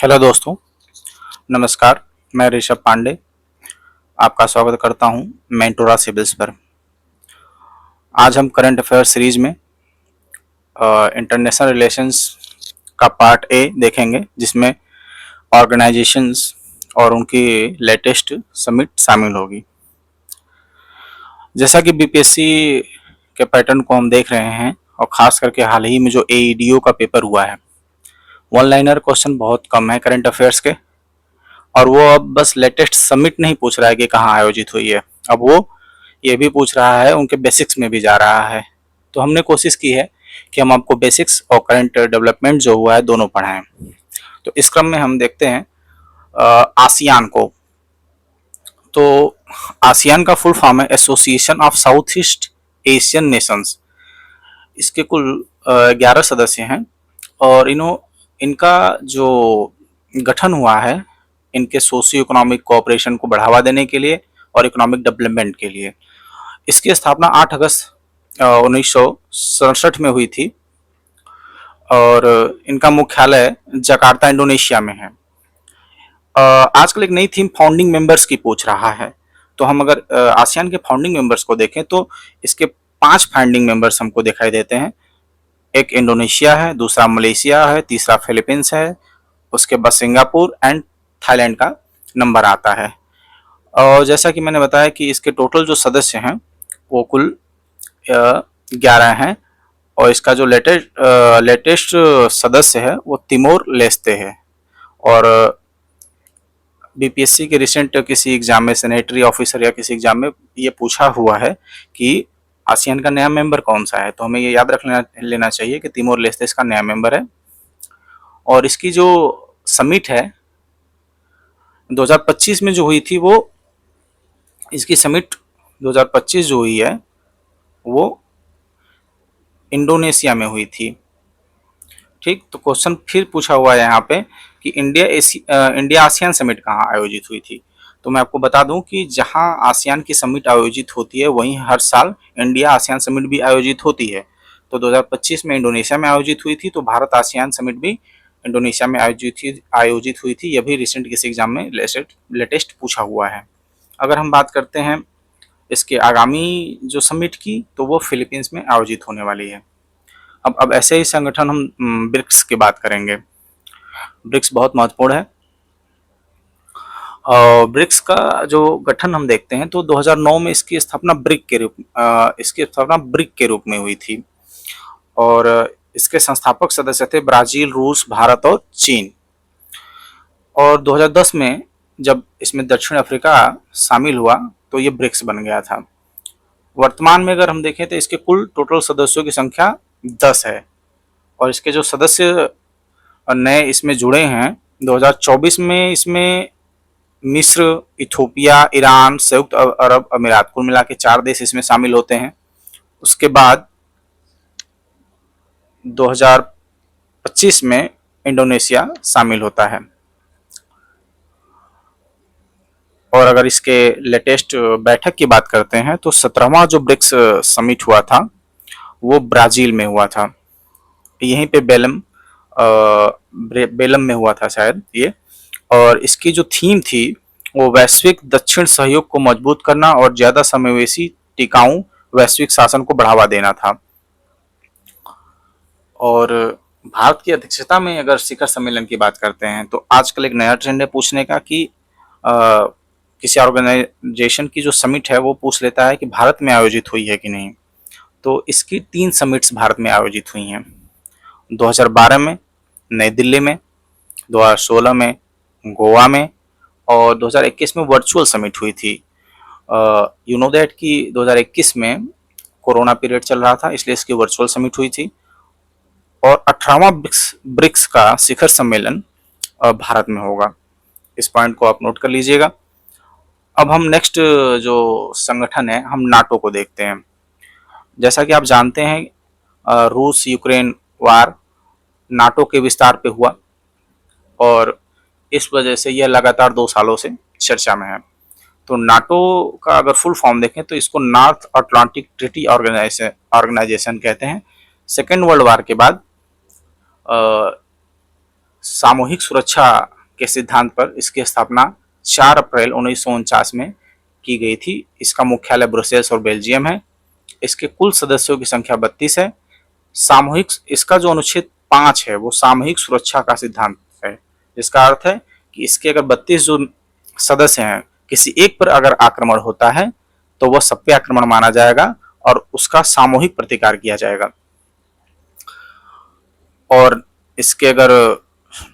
Hello दोस्तों, नमस्कार। मैं ऋषभ पांडे आपका स्वागत करता हूं मेंटोरा सिविल्स पर। आज हम करंट अफेयर सीरीज में इंटरनेशनल रिलेशंस का पार्ट ए देखेंगे, जिसमें ऑर्गेनाइजेशंस और उनकी लेटेस्ट समिट शामिल होगी। जैसा कि बीपीएससी के पैटर्न को हम देख रहे हैं और ख़ास करके हाल ही में जो एईडीओ का पेपर हुआ है, वन लाइनर क्वेश्चन बहुत कम है करंट अफेयर्स के, और वो अब बस लेटेस्ट समिट नहीं पूछ रहा है कि कहाँ आयोजित हुई है, अब वो ये भी पूछ रहा है, उनके बेसिक्स में भी जा रहा है। तो हमने कोशिश की है कि हम आपको बेसिक्स और करंट डेवलपमेंट जो हुआ है दोनों पढ़ाएं। तो इस क्रम में हम देखते हैं आसियान को। तो आसियान का फुल फॉर्म है association of south east Asian Nations. इसके कुल 11 सदस्य हैं और इनका जो गठन हुआ है इनके सोशियो इकोनॉमिक कोऑपरेशन को बढ़ावा देने के लिए और इकोनॉमिक डेवलपमेंट के लिए। इसकी स्थापना 8 अगस्त 1967 में हुई थी और इनका मुख्यालय जकार्ता इंडोनेशिया में है। आजकल एक नई थीम फाउंडिंग मेंबर्स की पूछ रहा है, तो हम अगर आसियान के फाउंडिंग मेंबर्स को देखें तो इसके 5 फाउंडिंग मेंबर्स हमको दिखाई देते हैं। एक इंडोनेशिया है, दूसरा मलेशिया है, तीसरा फिलीपींस है, उसके बाद सिंगापुर एंड थाईलैंड का नंबर आता है। और जैसा कि मैंने बताया कि इसके टोटल जो सदस्य हैं वो कुल 11 हैं और इसका जो लेटेस्ट सदस्य है वो तिमोर लेस्ते है। और बीपीएससी के रिसेंट किसी एग्जाम में, सेनेटरी ऑफिसर या किसी एग्जाम में ये पूछा हुआ है कि आसियान का नया मेंबर कौन सा है, तो हमें ये याद रख लेना चाहिए कि तिमोर लेस्ते इसका नया मेंबर है। और इसकी जो समिट है 2025 में जो हुई थी, वो इसकी समिट 2025 जो हुई है वो इंडोनेशिया में हुई थी। ठीक, तो क्वेश्चन फिर पूछा हुआ है यहाँ पे कि इंडिया आसियान समिट कहाँ आयोजित हुई थी। तो मैं आपको बता दूं कि जहाँ आसियान की समिट आयोजित होती है वहीं हर साल इंडिया आसियान समिट भी आयोजित होती है। तो 2025 में इंडोनेशिया में आयोजित हुई थी, तो भारत आसियान समिट भी इंडोनेशिया में आयोजित हुई थी। यह भी रिसेंट किसी एग्जाम में लेटेस्ट पूछा हुआ है। अगर हम बात करते हैं इसके आगामी जो समिट की, तो वो फिलीपींस में आयोजित होने वाली है। अब ऐसे ही संगठन हम ब्रिक्स की बात करेंगे। ब्रिक्स बहुत महत्वपूर्ण है और ब्रिक्स का जो गठन हम देखते हैं तो 2009 में इसकी स्थापना ब्रिक के रूप में हुई थी और इसके संस्थापक सदस्य थे ब्राजील, रूस, भारत और चीन। और 2010 में जब इसमें दक्षिण अफ्रीका शामिल हुआ तो ये ब्रिक्स बन गया था। वर्तमान में अगर हम देखें तो इसके कुल टोटल सदस्यों की संख्या 10 है और इसके जो सदस्य नए इसमें जुड़े हैं 2024 में, इसमें मिस्र, इथोपिया, ईरान, संयुक्त अरब अमीरात, कुल मिला के 4 देश इसमें शामिल होते हैं। उसके बाद 2025 में इंडोनेशिया शामिल होता है। और अगर इसके लेटेस्ट बैठक की बात करते हैं तो 17वां जो ब्रिक्स समिट हुआ था वो ब्राजील में हुआ था, यहीं पे बेलम में हुआ था शायद ये। और इसकी जो थीम थी वो वैश्विक दक्षिण सहयोग को मजबूत करना और ज्यादा समावेशी टिकाऊ वैश्विक शासन को बढ़ावा देना था। और भारत की अध्यक्षता में अगर शिखर सम्मेलन की बात करते हैं तो आजकल एक नया ट्रेंड है पूछने का कि किसी ऑर्गेनाइजेशन की जो समिट है वो पूछ लेता है कि भारत में आयोजित हुई है कि नहीं। तो इसकी 3 समिट्स भारत में आयोजित हुई हैं, 2012 में नई दिल्ली में, 2016 में गोवा में और 2021 में वर्चुअल समिट हुई थी। यू नो दैट कि 2021 में कोरोना पीरियड चल रहा था, इसलिए इसकी वर्चुअल समिट हुई थी। और 18वां ब्रिक्स का शिखर सम्मेलन भारत में होगा। इस पॉइंट को आप नोट कर लीजिएगा। अब हम नेक्स्ट जो संगठन है हम नाटो को देखते हैं। जैसा कि आप जानते हैं रूस यूक्रेन वार नाटो के विस्तार पे हुआ और इस वजह से यह लगातार 2 सालों से चर्चा में है। तो नाटो का अगर फुल फॉर्म देखें तो इसको नॉर्थ अटलांटिक ट्रीटी ऑर्गेनाइजेशन कहते हैं। सेकेंड वर्ल्ड वार के बाद सामूहिक सुरक्षा के सिद्धांत पर इसकी स्थापना 4 अप्रैल 1949 में की गई थी। इसका मुख्यालय ब्रुसेल्स और बेल्जियम है। इसके कुल सदस्यों की संख्या 32 है। सामूहिक, इसका जो अनुच्छेद 5 है वो सामूहिक सुरक्षा का सिद्धांत है, जिसका अर्थ है कि इसके अगर 32 जो सदस्य हैं, किसी एक पर अगर आक्रमण होता है तो वह सब पे आक्रमण माना जाएगा और उसका सामूहिक प्रतिकार किया जाएगा। और इसके अगर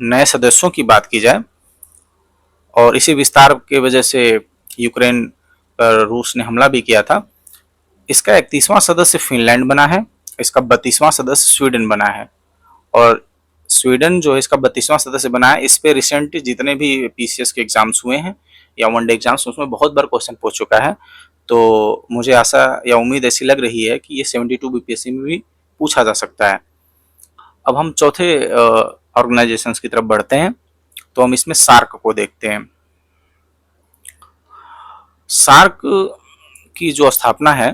नए सदस्यों की बात की जाए और इसी विस्तार की वजह से यूक्रेन पर रूस ने हमला भी किया था, इसका 31वां सदस्य फिनलैंड बना है, इसका 32वां सदस्य स्वीडन बना है। और स्वीडन जो है इसका 32वां सदस्य बना है। इस पे रिसेंट जितने भी पीसीएस के एग्जाम्स हुए हैं या वनडे एग्जाम्स, उसमें बहुत बार क्वेश्चन पूछ चुका है। तो मुझे आशा या उम्मीद ऐसी लग रही है कि ये 72 बीपीएससी में भी पूछा जा सकता है। अब हम चौथे ऑर्गेनाइजेशंस की तरफ बढ़ते हैं, तो हम इसमें सार्क को देखते हैं। सार्क की जो स्थापना है,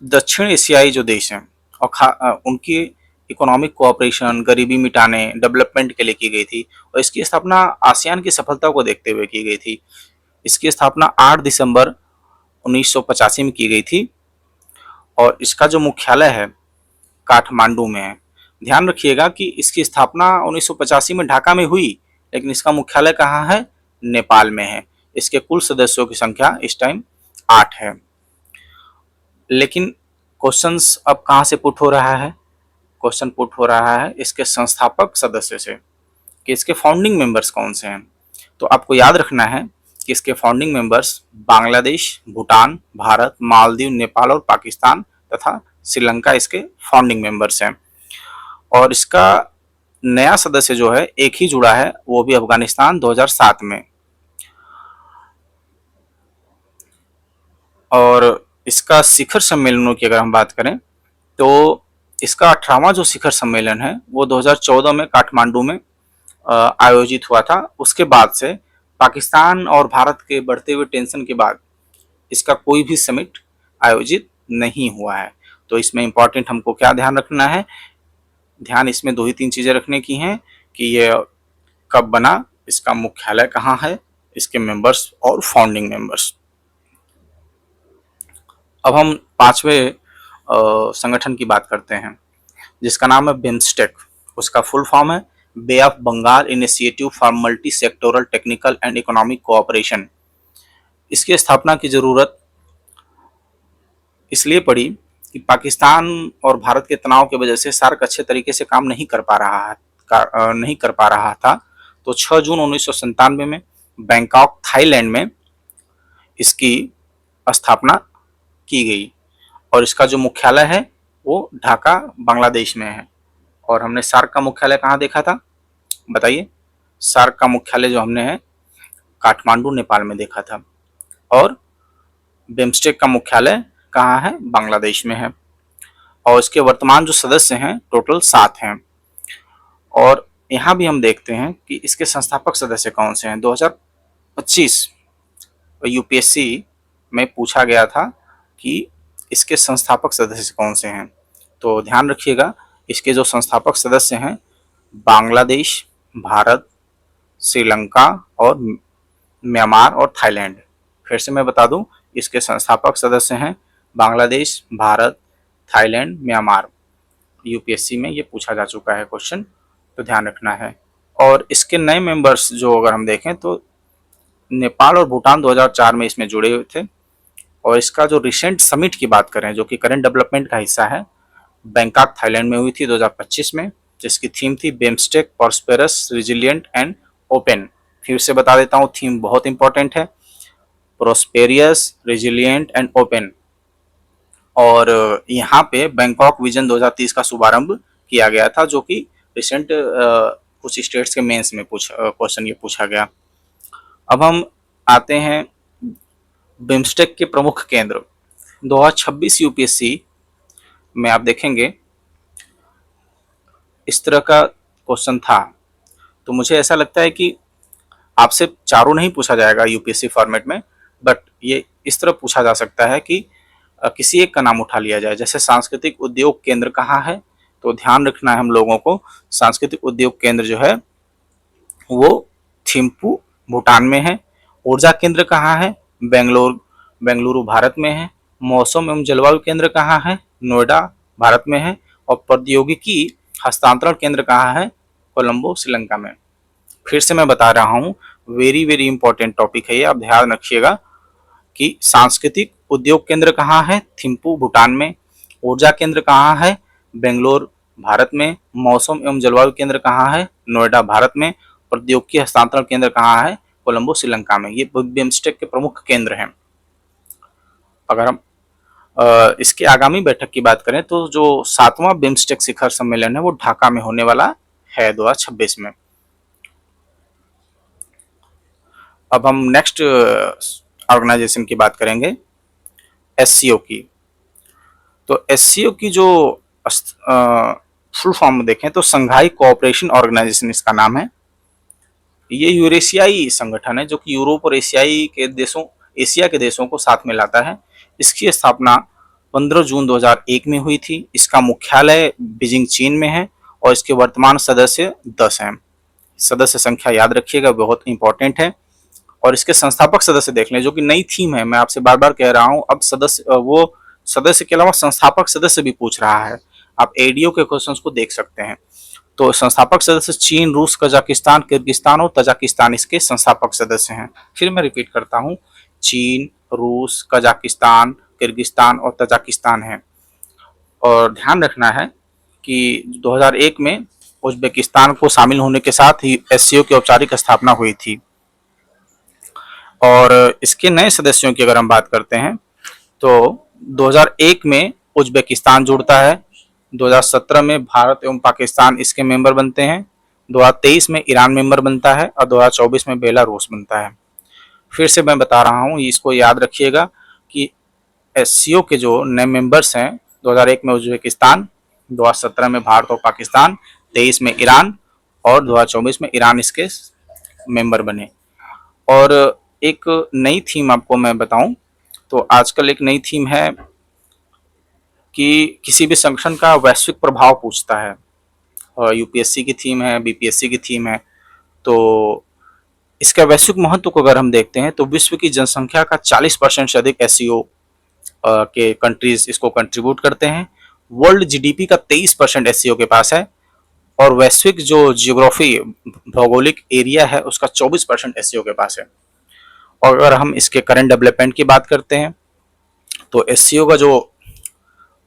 दक्षिण एशियाई जो देश हैं और उनकी इकोनॉमिक कोऑपरेशन, गरीबी मिटाने, डेवलपमेंट के लिए की गई थी। और इसकी स्थापना आसियान की सफलता को देखते हुए की गई थी। इसकी स्थापना 8 दिसंबर 1985 में की गई थी और इसका जो मुख्यालय है काठमांडू में है। ध्यान रखिएगा कि इसकी स्थापना 1985 में ढाका में हुई, लेकिन इसका मुख्यालय कहाँ है? नेपाल में है। इसके कुल सदस्यों की संख्या इस टाइम 8 है। लेकिन क्वेश्चंस अब कहाँ से पुट हो रहा है? क्वेश्चन पुट हो रहा है इसके संस्थापक सदस्य से, कि इसके फाउंडिंग मेंबर्स कौन से हैं। तो आपको याद रखना है कि इसके फाउंडिंग मेंबर्स बांग्लादेश, भूटान, भारत, मालदीव, नेपाल और पाकिस्तान तथा श्रीलंका इसके फाउंडिंग मेंबर्स हैं। और इसका नया सदस्य जो है एक ही जुड़ा है, वो भी अफगानिस्तान 2007 में। और इसका शिखर सम्मेलनों की अगर हम बात करें तो इसका 18वां जो शिखर सम्मेलन है वो 2014 में काठमांडू में आयोजित हुआ था। उसके बाद से पाकिस्तान और भारत के बढ़ते हुए टेंशन के बाद इसका कोई भी समिट आयोजित नहीं हुआ है। तो इसमें इंपॉर्टेंट हमको क्या ध्यान रखना है? ध्यान इसमें 2 ही 3 चीजें रखने की हैं कि ये कब बना, इसका मुख्यालय कहाँ है, इसके मेंबर्स और फाउंडिंग मेंबर्स। अब हम 5वें संगठन की बात करते हैं, जिसका नाम है बिम्स्टेक। उसका फुल फॉर्म है bay of Bengal initiative for multi sectoral technical and economic cooperation. इसकी स्थापना की जरूरत इसलिए पड़ी कि पाकिस्तान और भारत के तनाव की वजह से सार्क अच्छे तरीके से काम नहीं कर पा रहा था। तो 6 जून 1997 में बैंकॉक थाईलैंड में इसकी स्थापना की गई और इसका जो मुख्यालय है वो ढाका बांग्लादेश में है। और हमने सार्क का मुख्यालय कहाँ देखा था, बताइए? सार्क का मुख्यालय जो हमने है काठमांडू नेपाल में देखा था। और बिम्स्टेक का मुख्यालय कहाँ है? बांग्लादेश में है। और इसके वर्तमान जो सदस्य हैं टोटल 7 हैं। और यहाँ भी हम देखते हैं कि इसके संस्थापक सदस्य कौन से हैं। 2025 यूपीएससी में पूछा गया था कि इसके संस्थापक सदस्य कौन से हैं। तो ध्यान रखिएगा, इसके जो संस्थापक सदस्य हैं बांग्लादेश, भारत, श्रीलंका और म्यांमार और थाईलैंड। फिर से मैं बता दूं, इसके संस्थापक सदस्य हैं Bangladesh, Bharat, Thailand, Myanmar. UPSC में ये पूछा जा चुका है क्वेश्चन, तो ध्यान रखना है। और इसके नए मेंबर्स जो अगर हम देखें तो नेपाल और भूटान 2004 में इसमें जुड़े हुए थे। और इसका जो रिसेंट समिट की बात करें जो कि करंट डेवलपमेंट का हिस्सा है, बैंकॉक थाईलैंड में हुई थी 2025 में, जिसकी थीम थी BIMSTEC prosperous resilient and open. फिर से बता देता हूँ, थीम बहुत इंपॉर्टेंट है, प्रॉस्पेरियस, रिजिलियंट एंड ओपन। और यहाँ पे बैंकॉक विजन 2030 का शुभारंभ किया गया था, जो कि रिसेंट कुछ स्टेट्स के मेंस में क्वेश्चन ये पूछा गया। अब हम आते हैं बिम्स्टेक के प्रमुख केंद्र। 2026 यूपीएससी में आप देखेंगे इस तरह का क्वेश्चन था। तो मुझे ऐसा लगता है कि आपसे चारों नहीं पूछा जाएगा यूपीएससी फॉर्मेट में, बट ये इस तरह पूछा जा सकता है कि किसी एक का नाम उठा लिया जाए। जैसे सांस्कृतिक उद्योग केंद्र कहाँ है, तो ध्यान रखना है हम लोगों को, सांस्कृतिक उद्योग केंद्र जो है वो थिम्पू भूटान में है। ऊर्जा केंद्र कहाँ है? बेंगलुरु भारत में है। मौसम एवं जलवायु केंद्र कहाँ है? नोएडा भारत में है। और प्रौद्योगिकी हस्तांतरण केंद्र कहाँ है? कोलंबो श्रीलंका में। फिर से मैं बता रहा हूँ, वेरी वेरी इंपॉर्टेंट टॉपिक है ये, आप ध्यान रखिएगा कि सांस्कृतिक उद्योग केंद्र कहाँ है? थिम्पू भूटान में। ऊर्जा केंद्र कहाँ है? बेंगलोर भारत में। मौसम एवं जलवायु केंद्र कहाँ है? नोएडा भारत में। प्रौद्योगिकी हस्तांतरण केंद्र कहाँ है? कोलंबो श्रीलंका में। ये बिम्स्टेक के प्रमुख केंद्र हैं। अगर हम इसके आगामी बैठक की बात करें तो जो 7वां बिम्स्टेक शिखर सम्मेलन है वो ढाका में होने वाला है 2026 में। अब हम नेक्स्ट ऑर्गेनाइजेशन की बात करेंगे, एससीओ की। तो एससीओ की जो फुल फॉर्म देखें तो संघाई कोऑपरेशन ऑर्गेनाइजेशन इसका नाम है। ये यूरेशियाई संगठन है जो कि यूरोप और एशिया के देशों को साथ में लाता है। इसकी स्थापना 15 जून 2001 में हुई थी। इसका मुख्यालय बीजिंग चीन में है और इसके वर्तमान सदस्य 10 हैं। सदस्य संख्या याद रखिएगा, बहुत इंपॉर्टेंट है। और इसके संस्थापक सदस्य देख लें, जो कि नई थीम है, मैं आपसे बार बार कह रहा हूं। अब सदस्य के अलावा संस्थापक सदस्य भी पूछ रहा है। आप एडीओ के क्वेश्चंस को देख सकते हैं। तो संस्थापक सदस्य चीन, रूस, कजाकिस्तान, किर्गिस्तान और तजाकिस्तान इसके संस्थापक सदस्य हैं। फिर मैं रिपीट करता हूं, चीन, रूस, कजाकिस्तान, किर्गिस्तान और तजाकिस्तान है। और ध्यान रखना है कि 2001 में उज्बेकिस्तान को शामिल होने के साथ ही एससीओ की औपचारिक स्थापना हुई थी। और इसके नए सदस्यों की अगर हम बात करते हैं तो 2001 में उज्बेकिस्तान जुड़ता है। 2017 में भारत एवं पाकिस्तान इसके मेंबर बनते हैं। 2023 में ईरान मेंबर बनता है और 2024 में बेलारूस बनता है। फिर से मैं बता रहा हूँ, इसको याद रखिएगा कि एससीओ के जो नए मेंबर्स हैं, 2001 में उज्बेकिस्तान, 2017 में भारत और पाकिस्तान, 23 में ईरान और 2024 में ईरान इसके मेंबर बने। और एक नई थीम आपको मैं बताऊं तो आजकल एक नई थीम है कि किसी भी संगठन का वैश्विक प्रभाव पूछता है। और यूपीएससी की थीम है, बीपीएससी की थीम है। तो इसका वैश्विक महत्व को अगर हम देखते हैं तो विश्व की जनसंख्या का 40% से अधिक एससीओ के कंट्रीज इसको कंट्रीब्यूट करते हैं। वर्ल्ड जीडीपी का 23% एससीओ के पास है। और वैश्विक जो जियोग्राफी भौगोलिक एरिया है उसका 24% एससीओ के पास है। और अगर हम इसके करंट डेवलपमेंट की बात करते हैं तो एससीओ का जो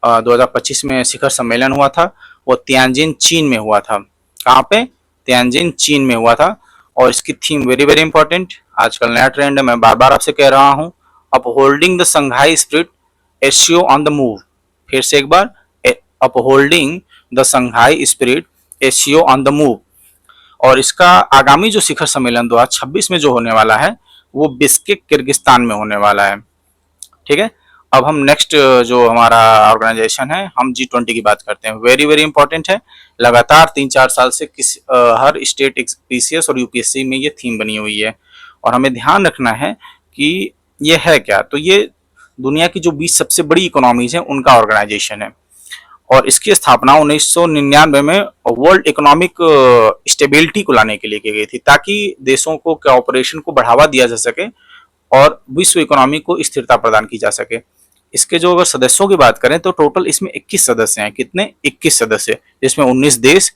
2025 में शिखर सम्मेलन हुआ था वो तियानजिन चीन में हुआ था। कहाँ पे? तियानजिन चीन में हुआ था। और इसकी थीम वेरी वेरी इंपॉर्टेंट, आजकल नया ट्रेंड है, मैं बार बार आपसे कह रहा हूँ, upholding the Shanghai spirit, SCO on the move. फिर से एक बार, upholding the Shanghai spirit, SCO on the move. और इसका आगामी जो शिखर सम्मेलन 2026 में जो होने वाला है वो बिश्केक किर्गिस्तान में होने वाला है। ठीक है। अब हम नेक्स्ट जो हमारा ऑर्गेनाइजेशन है, हम G20 की बात करते हैं। वेरी वेरी इंपॉर्टेंट है। लगातार 3-4 साल से हर स्टेट पीसीएस और यूपीएससी में ये थीम बनी हुई है। और हमें ध्यान रखना है कि ये है क्या। तो ये दुनिया की जो 20 सबसे बड़ी इकोनॉमीज हैं उनका ऑर्गेनाइजेशन है। और इसकी स्थापना 1999 में वर्ल्ड इकोनॉमिक स्टेबिलिटी को लाने के लिए की गई थी, ताकि देशों को कोऑपरेशन को बढ़ावा दिया जा सके और विश्व इकोनॉमी को स्थिरता प्रदान की जा सके। इसके जो अगर सदस्यों की बात करें तो टोटल इसमें 21 सदस्य हैं। कितने? 21 सदस्य, जिसमें 19 देश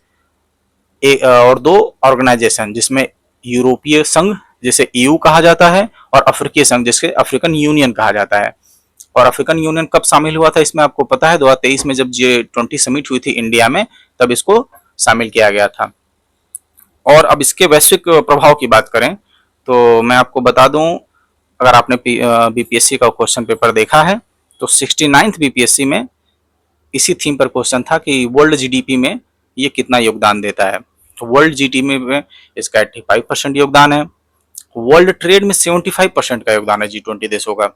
और 2 ऑर्गेनाइजेशन, जिसमें यूरोपीय संघ जिसे ईयू कहा जाता है और अफ्रीकी संघ जिसके अफ्रीकन यूनियन कहा जाता है। और अफ्रीकन यूनियन कब शामिल हुआ था इसमें आपको पता है? 2023 में जब G20 समिट हुई थी इंडिया में, तब इसको शामिल किया गया था। और अब इसके वैश्विक प्रभाव की बात करें तो मैं आपको बता दूं, अगर आपने बीपीएससी का क्वेश्चन पेपर देखा है तो 69th बीपीएससी में इसी थीम पर क्वेश्चन था कि वर्ल्ड जीडीपी में ये कितना योगदान देता है। तो वर्ल्ड जीडीपी में इसका 85% योगदान है। वर्ल्ड ट्रेड में 75% का योगदान है G20 देशों का।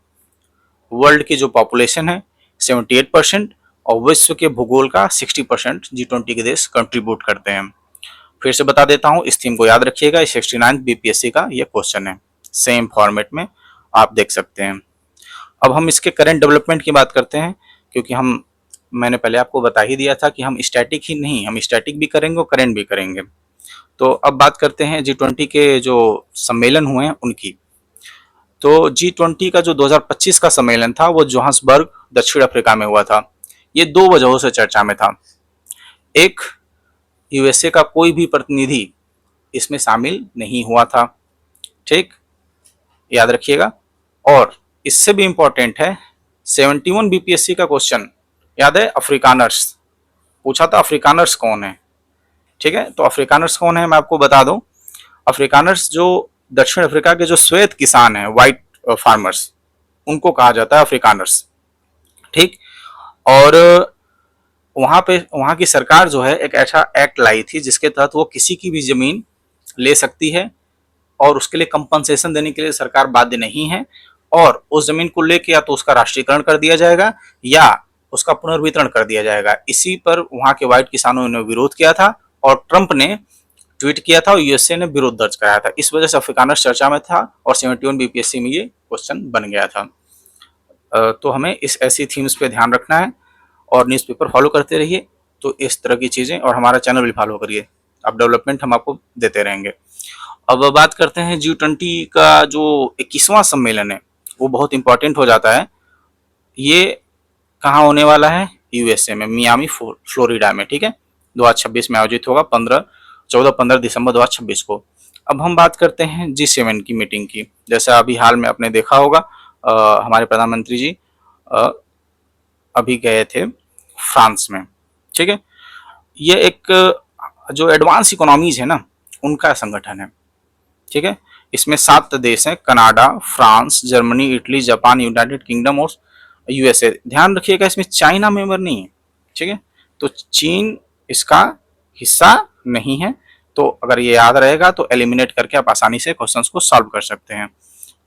वर्ल्ड की जो पॉपुलेशन है 78% और विश्व के भूगोल का 60% G20 के देश कंट्रीब्यूट करते हैं। फिर से बता देता हूं, इस थीम को याद रखिएगा। 69 बीपीएससी का ये क्वेश्चन है, सेम फॉर्मेट में आप देख सकते हैं। अब हम इसके करंट डेवलपमेंट की बात करते हैं, क्योंकि हम मैंने पहले आपको बता ही दिया था कि हम स्टैटिक ही नहीं, हम स्टैटिक भी करेंगे और करेंट भी करेंगे। तो अब बात करते हैं G20 के जो सम्मेलन हुए हैं उनकी। तो G20 का जो 2025 का सम्मेलन था वो जोहान्सबर्ग दक्षिण अफ्रीका में हुआ था। ये दो वजहों से चर्चा में था। एक, यूएसए का कोई भी प्रतिनिधि इसमें शामिल नहीं हुआ था, ठीक, याद रखिएगा। और इससे भी इंपॉर्टेंट है 71 बीपीएससी का क्वेश्चन याद है, अफ्रीकानर्स पूछा था, अफ्रीकानर्स कौन है, ठीक है। तो अफ्रीकानर्स कौन है मैं आपको बता दूं, अफ्रीकानर्स जो दक्षिण अफ्रीका के जो श्वेत किसान हैं, व्हाइट फार्मर्स, उनको कहा जाता है अफ्रीकानर्स, ठीक। और वहां की सरकार जो है एक ऐसा एक्ट लाई थी जिसके तहत वो किसी की भी जमीन ले सकती है और उसके लिए कंपनसेशन देने के लिए सरकार बाध्य नहीं है, और उस जमीन को लेके या तो उसका राष्ट्रीयकरण कर दिया जाएगा या उसका पुनर्वितरण कर दिया जाएगा। इसी पर वहां के व्हाइट किसानों ने विरोध किया था और ट्रंप ने ट्वीट किया था और यूएसए ने विरोध दर्ज कराया था। इस वजह से अफ्रीकानर्स चर्चा में था और 71 बीपीएससी में ये क्वेश्चन बन गया था। तो हमें इस ऐसी थीम्स पे ध्यान रखना है और न्यूज़पेपर फॉलो करते रहिए, तो इस तरह की चीज़ें, और हमारा चैनल भी फॉलो करिए, अब डेवलपमेंट हम आपको देते रहेंगे। अब बात करते हैं G20 का जो 21वां सम्मेलन है वो बहुत इंपॉर्टेंट हो जाता है। ये कहाँ होने वाला है, यूएसए में, मियामी फ्लोरिडा में, ठीक है। 2026 में आयोजित होगा, 14-15 दिसंबर 2026 को। अब हम बात करते हैं G7 की मीटिंग की। जैसा अभी हाल में आपने देखा होगा, हमारे प्रधानमंत्री जी अभी गए थे फ्रांस में, ठीक है। ये एक जो एडवांस इकोनॉमीज है ना उनका संगठन है, ठीक है। इसमें 7 देश हैं, Canada, France, Germany, Italy, Japan, United kingdom और यूएसए। ध्यान रखिएगा इसमें चाइना मेंबर नहीं है, ठीक है। तो चीन इसका हिस्सा नहीं है। तो अगर ये याद रहेगा तो एलिमिनेट करके आप आसानी से क्वेश्चंस को सॉल्व कर सकते हैं।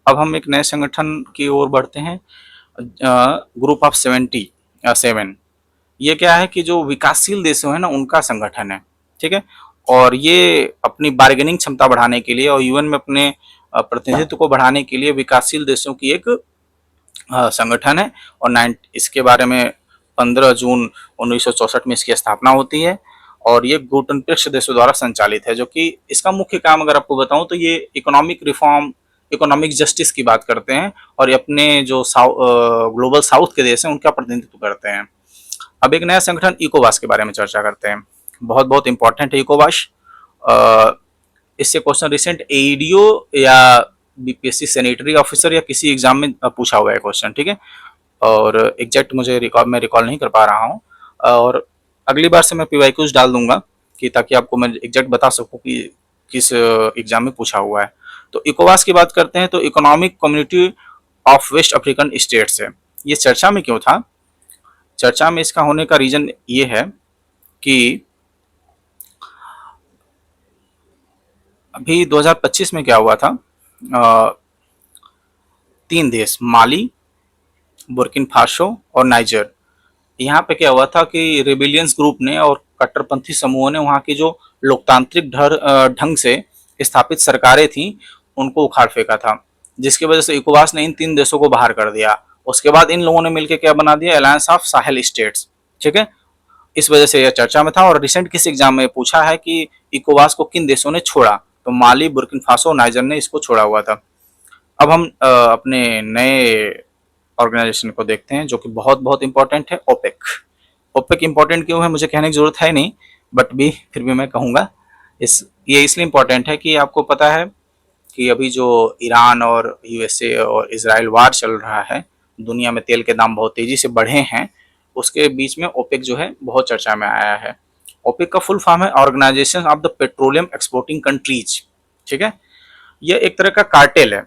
अब हम एक नए संगठन की ओर बढ़ते हैं, ग्रुप ऑफ 7। ये क्या है कि जो विकासशील देशों है ना उनका संगठन है, ठीक है। और ये अपनी बार्गेनिंग क्षमता बढ़ाने के लिए और यूएन में अपने प्रतिनिधित्व को बढ़ाने के लिए विकासशील देशों की एक संगठन है। और इसके बारे में 15 जून 1964 में इसकी स्थापना होती है और ये गुटनपेक्ष देशों द्वारा संचालित है, जो कि इसका मुख्य काम अगर आपको बताऊं तो ये इकोनॉमिक रिफॉर्म, इकोनॉमिक जस्टिस की बात करते हैं और अपने जो ग्लोबल साउथ के देश हैं उनका प्रतिनिधित्व करते हैं। अब एक नया संगठन इकोवास के बारे में चर्चा करते हैं। बहुत बहुत इंपॉर्टेंट है इकोवास। इससे क्वेश्चन रिसेंट एईडीओ या बीपीएससी सैनिटरी ऑफिसर या किसी एग्जाम में पूछा हुआ है क्वेश्चन, ठीक है। और एग्जैक्ट मैं रिकॉल नहीं कर पा रहा हूँ, और अगली बार से मैं पीवाईक्यूज डाल दूंगा कि ताकि आपको मैं एग्जैक्ट बता सकूं कि किस एग्जाम में पूछा हुआ है। तो इकोवास की बात करते हैं तो Economic Community of West African States है। ये चर्चा में क्यों था, चर्चा में इसका होने का रीजन ये है कि अभी 2025 में क्या हुआ था, 3 देश माली, बुर्किन फासो और नाइजर, यहाँ पे क्या हुआ था कि रेबिलियंस ग्रुप ने और कट्टरपंथी समूहों ने वहाँ की जो लोकतांत्रिक ढंग से स्थापित सरकारें थी उनको उखाड़ फेंका था, जिसकी वजह से इकोवास ने इन 3 देशों को बाहर कर दिया। उसके बाद इन लोगों ने मिलकर क्या बना दिया, अलायंस ऑफ साहेल स्टेट्स, ठीक है। इस वजह से यह चर्चा में था और रिसेंट किस एग्जाम में पूछा है कि इकोवास को किन देशों ने छोड़ा, तो माली, बुर्किन फासो, नाइजर ने इसको छोड़ा हुआ था। अब हम अपने नए ऑर्गेनाइजेशन को देखते हैं जो कि बहुत बहुत इंपॉर्टेंट है, ओपेक। ओपेक इंपॉर्टेंट क्यों है मुझे कहने की जरूरत है नहीं, बट भी फिर भी मैं कहूँगा। ये इसलिए इंपॉर्टेंट है कि आपको पता है कि अभी जो ईरान और यूएसए और इसराइल वार चल रहा है, दुनिया में तेल के दाम बहुत तेजी से बढ़े हैं, उसके बीच में ओपेक जो है बहुत चर्चा में आया है। ओपेक का फुल फॉर्म है Organization of the Petroleum Exporting Countries, ठीक है। यह एक तरह का कार्टेल है।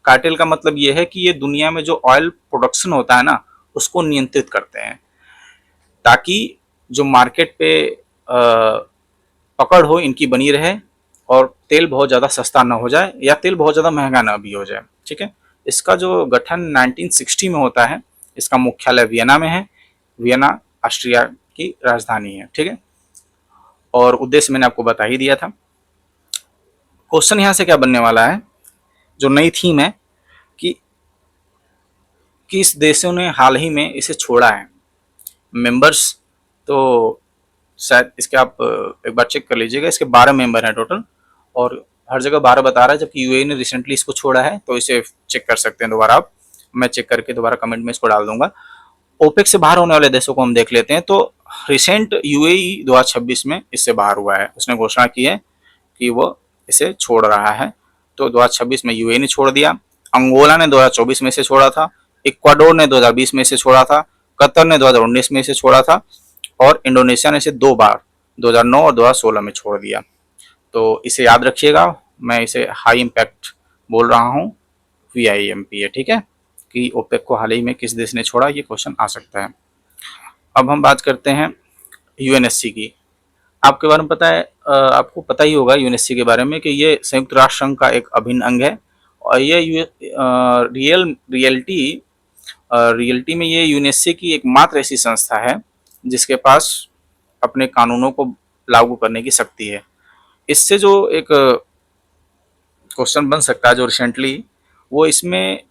कार्टेल का मतलब यह है कि ये दुनिया में जो ऑयल प्रोडक्शन होता है ना उसको नियंत्रित करते हैं, ताकि जो मार्केट पे पकड़ हो इनकी बनी रहे और तेल बहुत ज़्यादा सस्ता ना हो जाए या तेल बहुत ज़्यादा महंगा ना भी हो जाए, ठीक है। इसका जो गठन 1960 में होता है, इसका मुख्यालय वियना में है। वियना ऑस्ट्रिया की राजधानी है, ठीक है। और उद्देश्य मैंने आपको बता ही दिया था। क्वेश्चन यहाँ से क्या बनने वाला है, जो नई थीम है कि किस देशों ने हाल ही में इसे छोड़ा है, मेंबर्स, तो शायद इसके आप एक बार चेक कर लीजिएगा, इसके 12 मेंबर हैं टोटल, और हर जगह 12 बता रहा है, जबकि यूएई ने रिसेंटली इसको छोड़ा है, तो इसे चेक कर सकते हैं दोबारा आप। मैं चेक करके दोबारा कमेंट में इसको डाल दूंगा। ओपेक से बाहर होने वाले देशों को हम देख लेते हैं। तो रिसेंट यूएई 2026 में इससे बाहर हुआ है, उसने घोषणा की है कि वो इसे छोड़ रहा है। तो 2026 में यूएई ने छोड़ दिया, अंगोला ने 2024 में इसे छोड़ा था, इक्वाडोर ने 2020 में इसे छोड़ा था, कतर ने 2019 में इसे छोड़ा था, और इंडोनेशिया ने इसे 2 बार 2009 और 2016 में छोड़ दिया। तो इसे याद रखिएगा, मैं इसे हाई इम्पैक्ट बोल रहा हूँ, VIMP है, ठीक है, कि ओपेक को हाल ही में किस देश ने छोड़ा, ये क्वेश्चन आ सकता है। अब हम बात करते हैं यूएनएससी की। आपके बारे में पता है, आपको पता ही होगा यूएनएससी के बारे में कि ये संयुक्त राष्ट्र संघ का एक अभिन्न अंग है, और ये रियलिटी में ये यूएनएससी की एकमात्र ऐसी संस्था है जिसके पास अपने कानूनों को लागू करने की शक्ति है। इससे जो एक क्वेश्चन बन सकता है जो रिसेंटली, वो इसमें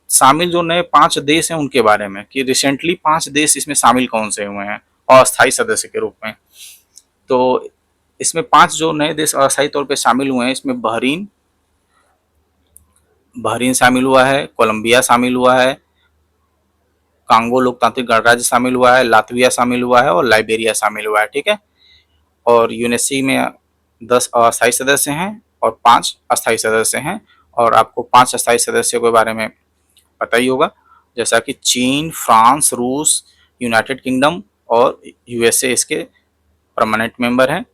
शामिल जो नए 5 देश हैं उनके बारे में, कि रिसेंटली 5 देश इसमें शामिल कौन से हुए हैं अस्थायी सदस्य के रूप में। तो इसमें 5 जो नए देश अस्थायी तौर पे शामिल हुए हैं, इसमें बहरीन शामिल हुआ है, कोलंबिया शामिल हुआ है, कांगो लोकतांत्रिक गणराज्य शामिल हुआ है, लातविया शामिल हुआ है, और लाइबेरिया शामिल हुआ है, ठीक है। और यूएनएससी में 10 अस्थायी सदस्य हैं और 5 अस्थायी सदस्य हैं, और आपको 5 अस्थायी सदस्यों के बारे में पता ही होगा, जैसा कि चीन, फ्रांस, रूस, यूनाइटेड किंगडम और यूएसए इसके परमानेंट मेंबर हैं,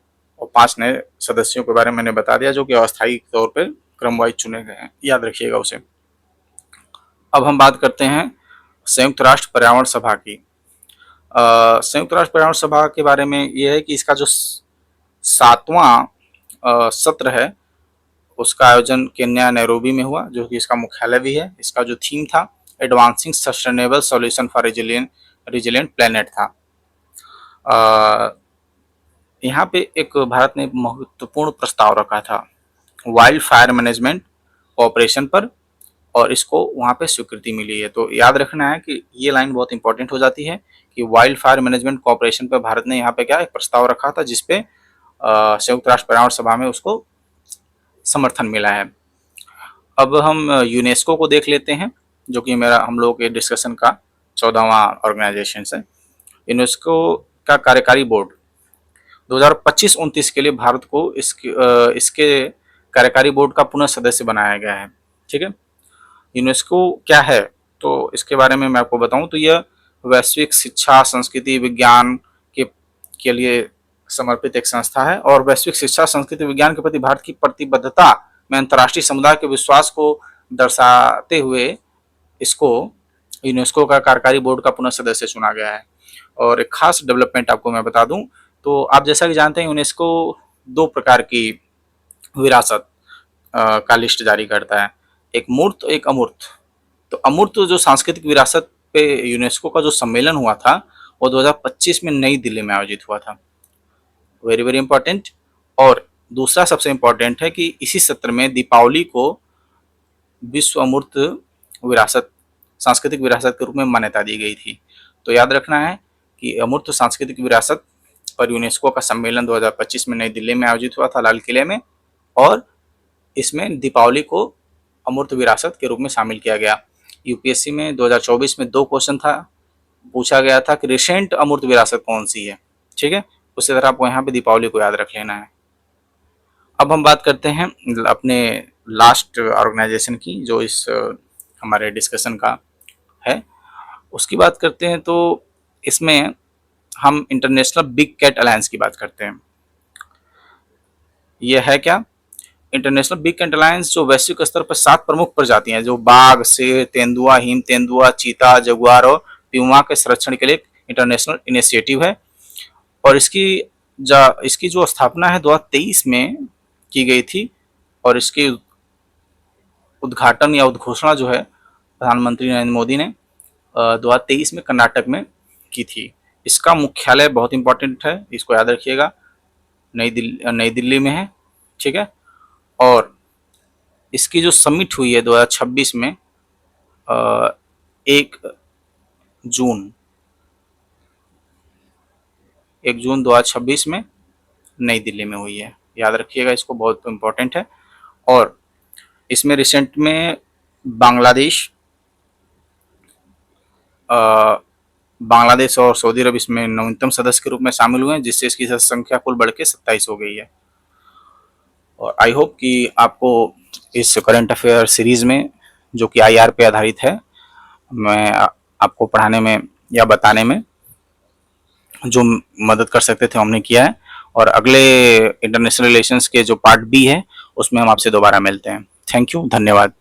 और 5 नए सदस्यों के बारे में मैंने बता दिया जो कि अस्थायी तौर पर क्रमवाइज चुने गए हैं, याद रखिएगा उसे। अब हम बात करते हैं संयुक्त राष्ट्र पर्यावरण सभा की। संयुक्त राष्ट्र पर्यावरण सभा के बारे में यह है कि इसका जो 7वां सत्र है उसका आयोजन केन्या नैरोबी में हुआ, जो कि इसका मुख्यालय भी है। इसका जो थीम था advancing sustainable solution for resilient planet था। यहाँ पे एक भारत ने महत्वपूर्ण प्रस्ताव रखा था वाइल्ड फायर मैनेजमेंट कोऑपरेशन पर, और इसको वहाँ पे स्वीकृति मिली है। तो याद रखना है कि ये लाइन बहुत इंपॉर्टेंट हो जाती है कि वाइल्ड फायर मैनेजमेंट कोऑपरेशन पर भारत ने यहाँ पे क्या एक प्रस्ताव रखा था, जिसपे संयुक्त राष्ट्र पर्यावरण सभा में उसको समर्थन मिला है। अब हम यूनेस्को को देख लेते हैं, जो कि मेरा हम लोगों के डिस्कशन का 14वां ऑर्गेनाइजेशन है। यूनेस्को का कार्यकारी बोर्ड 2025-29 के लिए भारत को इसके कार्यकारी बोर्ड का पुनः सदस्य बनाया गया है, ठीक है। यूनेस्को क्या है, तो इसके बारे में मैं आपको बताऊं तो यह वैश्विक शिक्षा, संस्कृति, विज्ञान के लिए समर्पित एक संस्था है, और वैश्विक शिक्षा, संस्कृति, विज्ञान के प्रति भारत की प्रतिबद्धता में अंतर्राष्ट्रीय समुदाय के विश्वास को दर्शाते हुए इसको यूनेस्को का कार्यकारी बोर्ड का पुनः सदस्य चुना गया है। और एक खास डेवलपमेंट आपको मैं बता दूं, तो आप जैसा कि जानते हैं यूनेस्को 2 प्रकार की विरासत का लिस्ट जारी करता है, एक मूर्त एक अमूर्त। तो अमूर्त जो सांस्कृतिक विरासत पे यूनेस्को का जो सम्मेलन हुआ था वो 2025 में नई दिल्ली में आयोजित हुआ था, वेरी वेरी इंपॉर्टेंट। और दूसरा सबसे इंपॉर्टेंट है कि इसी सत्र में दीपावली को विश्व अमूर्त विरासत, सांस्कृतिक विरासत के रूप में मान्यता दी गई थी। तो याद रखना है कि अमूर्त सांस्कृतिक विरासत पर यूनेस्को का सम्मेलन 2025 में नई दिल्ली में आयोजित हुआ था, लाल किले में, और इसमें दीपावली को अमूर्त विरासत के रूप में शामिल किया गया। यूपीएससी में 2024 में 2 क्वेश्चन था, पूछा गया था कि रिसेंट अमूर्त विरासत कौन सी है, ठीक है। उसी तरह आपको यहाँ पे दीपावली को याद रख लेना है। अब हम बात करते हैं अपने लास्ट ऑर्गेनाइजेशन की जो इस हमारे डिस्कशन का है, उसकी बात करते हैं। तो इसमें हम इंटरनेशनल बिग कैट अलायंस की बात करते हैं। यह है क्या, इंटरनेशनल बिग कैट अलायंस जो वैश्विक स्तर पर 7 प्रमुख प्रजातियां हैं, जो बाघ, शेर, तेंदुआ, हिम तेंदुआ, चीता, जगुआर और प्यूमा के संरक्षण के लिए इंटरनेशनल इनिशिएटिव है। और इसकी जो स्थापना है 2023 में की गई थी, और इसकी उद्घाटन या उद्घोषणा जो है प्रधानमंत्री नरेंद्र मोदी ने 2023 में कर्नाटक में की थी। इसका मुख्यालय बहुत इंपॉर्टेंट है, इसको याद रखिएगा, नई दिल्ली में है, ठीक है। और इसकी जो समिट हुई है 2026 में 1 जून 1 जून 2026 में नई दिल्ली में हुई है। याद रखिएगा इसको, बहुत इम्पोर्टेंट है। और इसमें रिसेंट में बांग्लादेश बांग्लादेश और सऊदी अरब इसमें नवीनतम सदस्य के रूप में शामिल हुए हैं, जिससे इसकी सदस्य संख्या कुल बढ़ के 27 हो गई है। और आई होप कि आपको इस करंट अफेयर सीरीज में, जो कि IR पे आधारित है, मैं आपको पढ़ाने में या बताने में जो मदद कर सकते थे हमने किया है। और अगले इंटरनेशनल रिलेशंस के जो पार्ट B है उसमें हम आपसे दोबारा मिलते हैं। थैंक यू, धन्यवाद।